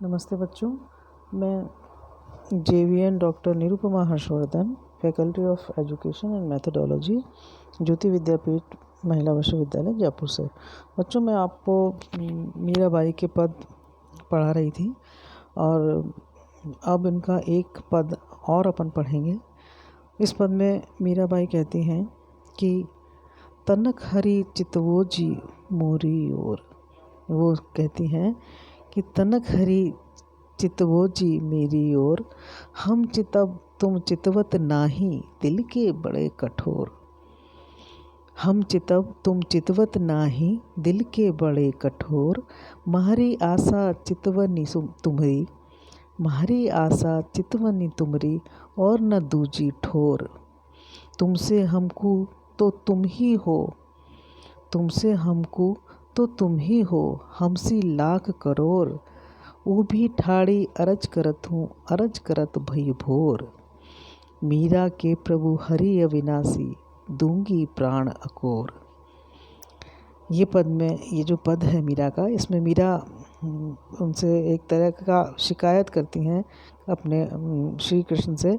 नमस्ते बच्चों, मैं JVN doctor Nirupama Harshvardhan, faculty of education and methodology, Jyoti Vidyapeeth Mahila Vishwavidyalaya Jaipur से। बच्चों, मैं आपको मीराबाई के पद पढ़ा रही थी और अब इनका एक पद और अपन पढ़ेंगे। इस पद में मीराबाई कहती हैं कि तनक हरी चितवो जी मोरी ओर। वो कहती हैं कि तनक हरी चितवो जी मेरी ओर, हम चितब तुम चितवत नाही, दिल के बड़े कठोर। हम चितब तुम चितवत नाही, दिल के बड़े कठोर। मारी आशा चितवनी तुम्हारी, मारी आशा चितवनी तुम्हारी, और न दूजी ठोर। तुमसे हमको तो तुम ही हो, तुमसे हमको तो तुम ही हो, हमसी लाख करोड़। वो भी ठाड़ी अरज करत हूँ, अरज करत भई भोर। मीरा के प्रभु हरि अविनाशी, दूंगी प्राण अकोर। ये पद में, ये जो पद है मीरा का, इसमें मीरा उनसे एक तरह का शिकायत करती हैं अपने श्री कृष्ण से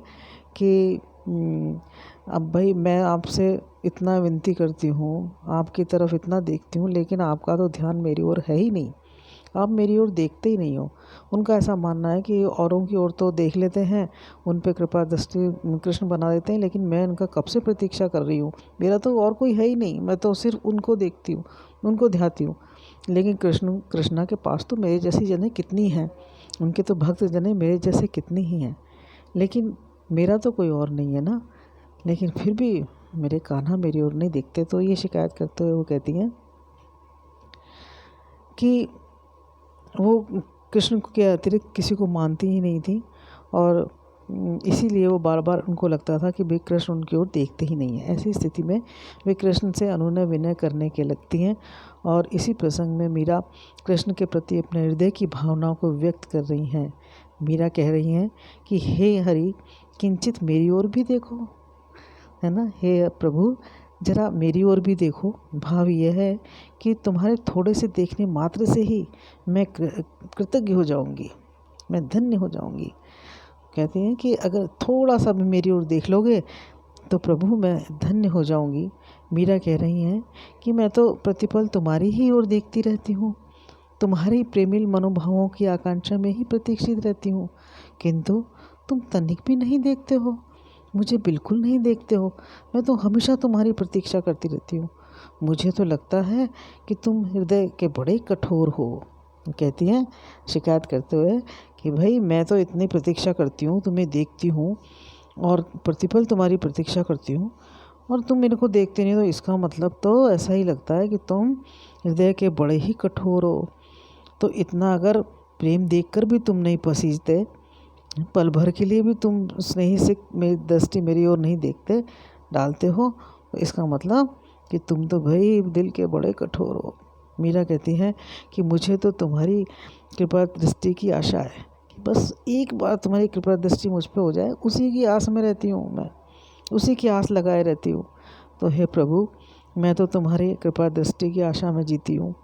कि अब भाई मैं आपसे इतना विनती करती हूँ, आपकी तरफ इतना देखती हूँ, लेकिन आपका तो ध्यान मेरी ओर है ही नहीं, आप मेरी ओर देखते ही नहीं हो। उनका ऐसा मानना है कि औरों की ओर तो देख लेते हैं, उन पे कृपा दृष्टि कृष्ण बना देते हैं, लेकिन मैं उनका कब से प्रतीक्षा कर रही हूँ, मेरा तो और कोई है ही नहीं, मैं तो सिर्फ उनको देखती हूँ, उनको ध्याती हूँ। लेकिन कृष्णा के पास तो मेरे जैसी जने कितनी हैं, उनके तो भक्त जने मेरे जैसे कितनी ही हैं, लेकिन मेरा तो कोई और नहीं है ना। लेकिन फिर भी मेरे कान्हा मेरी ओर नहीं देखते। तो ये शिकायत करते हुए वो कहती हैं कि वो कृष्ण के अतिरिक्त किसी को मानती ही नहीं थी, और इसीलिए वो बार बार उनको लगता था कि वे कृष्ण उनकी ओर देखते ही नहीं है। ऐसी स्थिति में वे कृष्ण से अनुनय विनय करने के लगती हैं, और इसी प्रसंग में मीरा कृष्ण के प्रति अपने हृदय की भावनाओं को व्यक्त कर रही हैं। मीरा कह रही हैं कि हे हरि, किंचित मेरी ओर भी देखो, है ना, हे प्रभु जरा मेरी ओर भी देखो। भाव यह है कि तुम्हारे थोड़े से देखने मात्र से ही मैं कृतज्ञ हो जाऊंगी, मैं धन्य हो जाऊंगी। कहते हैं कि अगर थोड़ा सा भी मेरी ओर देख लोगे तो प्रभु मैं धन्य हो जाऊंगी। मीरा कह रही हैं कि मैं तो प्रतिपल तुम्हारी ही ओर देखती रहती हूँ, तुम्हारी प्रेमिल मनोभावों की आकांक्षा में ही प्रतीक्षित रहती हूँ, किंतु तुम तनिक भी नहीं देखते हो, मुझे बिल्कुल नहीं देखते हो। मैं तो हमेशा तुम्हारी प्रतीक्षा करती रहती हूँ। मुझे तो लगता है कि तुम हृदय के बड़े कठोर हो। कहती हैं शिकायत करते हुए कि भाई मैं तो इतनी प्रतीक्षा करती हूँ, तुम्हें देखती हूँ और प्रतिपल तुम्हारी प्रतीक्षा करती हूँ, और तुम मेरे को देखते नहीं, तो इसका मतलब तो ऐसा ही लगता है कि तुम हृदय के बड़े ही कठोर हो। तो इतना अगर प्रेम देखकर भी तुम नहीं पसीजते, पल भर के लिए भी तुम स्नेही से मेरी दृष्टि मेरी ओर नहीं देखते डालते हो, तो इसका मतलब कि तुम तो भाई दिल के बड़े कठोर हो। मीरा कहती हैं कि मुझे तो तुम्हारी कृपा दृष्टि की आशा है, कि बस एक बार तुम्हारी कृपा दृष्टि मुझ पे हो जाए, उसी की आस में रहती हूँ मैं, उसी की आस लगाए रहती हूँ। तो हे प्रभु, मैं तो तुम्हारी कृपा दृष्टि की आशा में जीती हूँ,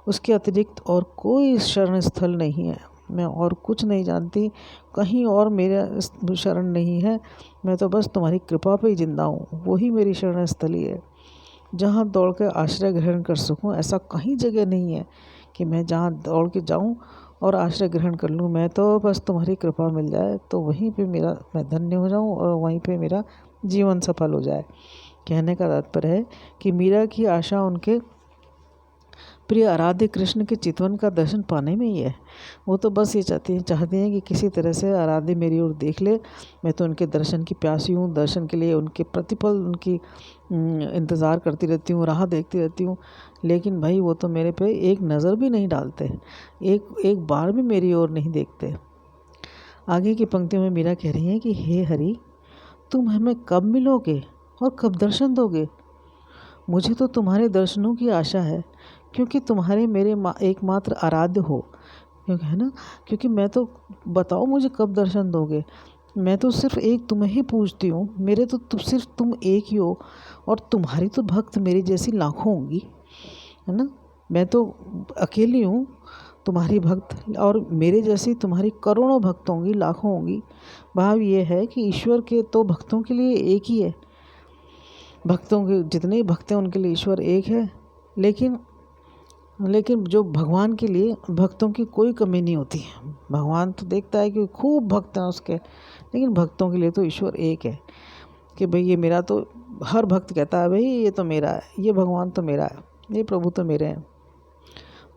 उसके अतिरिक्त और कोई शरण स्थल नहीं है। मैं और कुछ नहीं जानती, कहीं और मेरा शरण नहीं है। मैं तो बस तुम्हारी कृपा पे ही जिंदा हूँ, वही मेरी शरण स्थली है, जहाँ दौड़ के आश्रय ग्रहण कर सकूँ। ऐसा कहीं जगह नहीं है कि मैं जहाँ दौड़ के जाऊँ और आश्रय ग्रहण कर लूँ। मैं तो बस तुम्हारी कृपा मिल जाए तो वहीं पे मैं धन्य हो जाऊँ और वहीं पे मेरा जीवन सफल हो जाए। कहने का तात्पर्य है कि मीरा की आशा उनके प्रिय आराध्य कृष्ण के चितवन का दर्शन पाने में ही है। वो तो बस ये चाहती हैं कि किसी तरह से आराध्य मेरी ओर देख ले। मैं तो उनके दर्शन की प्यासी हूँ, दर्शन के लिए उनके प्रतिपल उनकी इंतज़ार करती रहती हूँ, राह देखती रहती हूँ, लेकिन भाई वो तो मेरे पे एक नज़र भी नहीं डालते, एक बार भी मेरी ओर नहीं देखते। आगे की पंक्तियों में मीरा कह रही हैं कि हे हरि, तुम हमें कब मिलोगे और कब दर्शन दोगे? मुझे तो तुम्हारे दर्शनों की आशा है, क्योंकि तुम्हारे मेरे एकमात्र आराध्य हो, क्योंकि है ना, क्योंकि मैं तो बताओ मुझे कब दर्शन दोगे। मैं तो सिर्फ एक तुम्हें ही पूजती हूँ, मेरे तो सिर्फ तुम एक ही हो, और तुम्हारी तो भक्त मेरी जैसी लाखों होंगी, है ना। मैं तो अकेली हूँ, तुम्हारी भक्त और मेरे जैसी तुम्हारी करोड़ों भक्त होंगी, लाखों होंगी। भाव ये है कि ईश्वर के तो भक्तों के लिए एक ही है, भक्तों के जितने भक्त हैं उनके लिए ईश्वर एक है, लेकिन जो भगवान के लिए भक्तों की कोई कमी नहीं होती है। भगवान तो देखता है कि खूब भक्त हैं उसके, लेकिन भक्तों के लिए तो ईश्वर एक है कि भाई ये मेरा, तो हर भक्त कहता है भाई ये तो मेरा है, ये भगवान तो मेरा है, ये प्रभु तो मेरे हैं।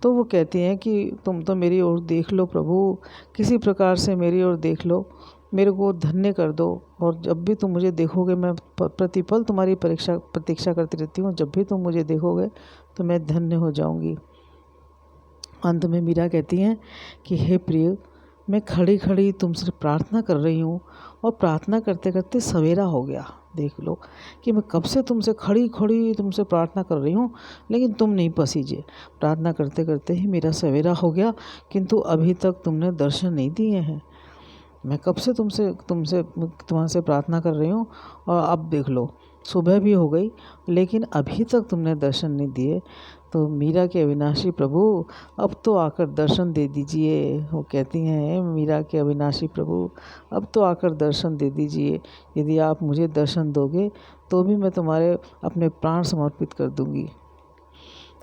तो वो कहती हैं कि तुम तो मेरी ओर देख लो प्रभु, किसी प्रकार से मेरी ओर देख लो, मेरे को धन्य कर दो, और जब भी तुम मुझे देखोगे मैं प्रतिपल तुम्हारी प्रतीक्षा करती रहती हूँ, जब भी तुम मुझे देखोगे तो मैं धन्य हो जाऊँगी। अंत में मीरा कहती हैं कि हे प्रिय, मैं खड़ी खड़ी तुमसे प्रार्थना कर रही हूँ, और प्रार्थना करते करते सवेरा हो गया। देख लो कि मैं कब से तुमसे खड़ी खड़ी तुमसे प्रार्थना कर रही हूँ, लेकिन तुम नहीं पसीजे। प्रार्थना करते करते ही मेरा सवेरा हो गया, किंतु अभी तक तुमने दर्शन नहीं दिए हैं। मैं कब से तुम्हारे प्रार्थना कर रही हूँ, और अब देख लो सुबह भी हो गई, लेकिन अभी तक तुमने दर्शन नहीं दिए। तो मीरा के अविनाशी प्रभु, अब तो आकर दर्शन दे दीजिए। वो कहती हैं, मीरा के अविनाशी प्रभु, अब तो आकर दर्शन दे दीजिए। यदि आप मुझे दर्शन दोगे तो भी मैं तुम्हारे अपने प्राण समर्पित कर दूंगी,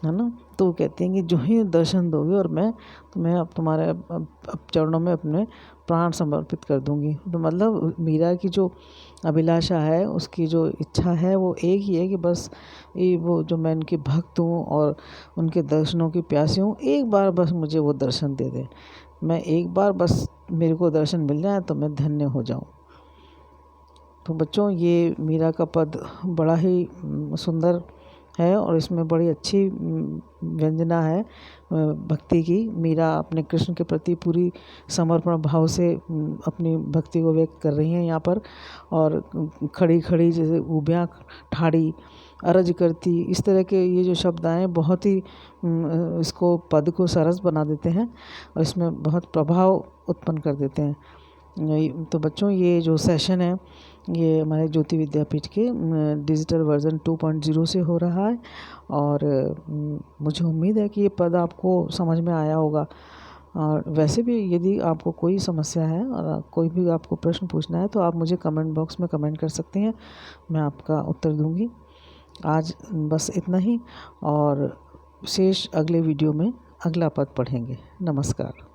है ना। तो वो कहती हैं कि जो ही दर्शन दोगे और मैं अब तुम्हारे अब चरणों में अपने प्राण समर्पित कर दूंगी। तो मतलब मीरा की जो अभिलाषा है, उसकी जो इच्छा है वो एक ही है कि बस ये वो जो मैं उनकी भक्त हूँ और उनके दर्शनों की प्यासी हूँ, एक बार बस मुझे वो दर्शन दे दे। मैं एक बार बस मेरे को दर्शन मिल जाए तो मैं धन्य हो जाऊँ। तो बच्चों, ये मीरा का पद बड़ा ही सुंदर है और इसमें बड़ी अच्छी व्यंजना है भक्ति की। मीरा अपने कृष्ण के प्रति पूरी समर्पण भाव से अपनी भक्ति को व्यक्त कर रही हैं यहाँ पर। और खड़ी खड़ी जैसे ऊबियाँ ठाड़ी अरज करती, इस तरह के ये जो शब्द आए बहुत ही इसको पद को सरस बना देते हैं और इसमें बहुत प्रभाव उत्पन्न कर देते हैं। तो बच्चों, ये जो सेशन है ये हमारे ज्योति विद्यापीठ के डिजिटल वर्जन 2.0 से हो रहा है, और मुझे उम्मीद है कि ये पद आपको समझ में आया होगा। और वैसे भी यदि आपको कोई समस्या है और कोई भी आपको प्रश्न पूछना है तो आप मुझे कमेंट बॉक्स में कमेंट कर सकते हैं, मैं आपका उत्तर दूंगी। आज बस इतना ही, और शेष अगले वीडियो में अगला पद पढ़ेंगे। नमस्कार।